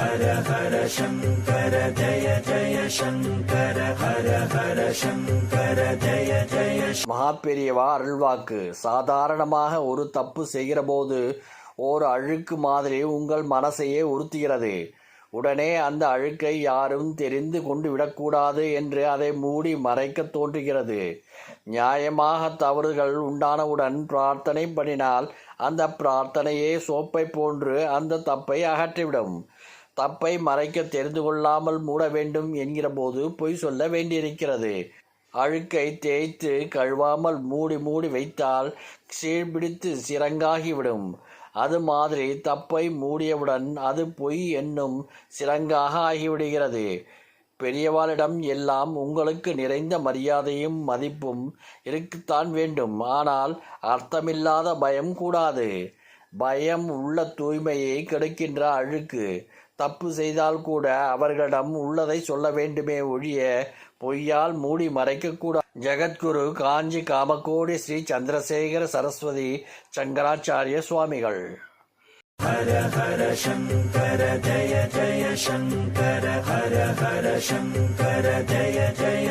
ஹர ஹர சங்கர ஜய ஜய சங்கர ஹர ஹர சங்கர ஜய ஜய. மகாபெரியவா அருள்வாக்கு. சாதாரணமாக ஒரு தப்பு செய்கிற போது ஓர் அழுக்கு மாதிரி உங்கள் மனசையே உறுத்துகிறது. உடனே அந்த அழுக்கை யாரும் தெரிந்து கொண்டு விடக்கூடாது என்று அதை மூடி மறைக்க தோன்றுகிறது. நியாயமாக தவறுகள் உண்டானவுடன் பிரார்த்தனை பண்ணினால் அந்த பிரார்த்தனையே சோப்பை போன்று அந்த தப்பை அகற்றிவிடும். தப்பை மறைக்க தெரிந்து கொள்ளாமல் மூட வேண்டும் என்கிற போது பொய் சொல்ல வேண்டியிருக்கிறது. அழுக்கை தேய்த்து கழுவாமல் மூடி மூடி வைத்தால் சீழ்பிடித்து சிரங்காகிவிடும். அது மாதிரி தப்பை மூடியவுடன் அது பொய் என்னும் சிரங்காக ஆகிவிடுகிறது. பெரியவாளிடம் எல்லாம் உங்களுக்கு நிறைந்த மரியாதையும் மதிப்பும் இருக்கத்தான் வேண்டும். ஆனால் அர்த்தமில்லாத பயம் கூடாது. பயம் உள்ள தூய்மையை கெடுக்கின்ற அழுக்கு. தப்பு செய்தால் கூட அவர்களிடம் உள்ளதை சொல்ல வேண்டுமே ஒழிய பொய்யால் மூடி மறைக்கக்கூடாது. ஜெகத்குரு காஞ்சி காமகோடி ஸ்ரீ சந்திரசேகர சரஸ்வதி சங்கராச்சாரிய சுவாமிகள். ஹர ஹர சங்கர ஜய ஜய சங்கர ஹர ஹர சங்கர ஜய ஜய.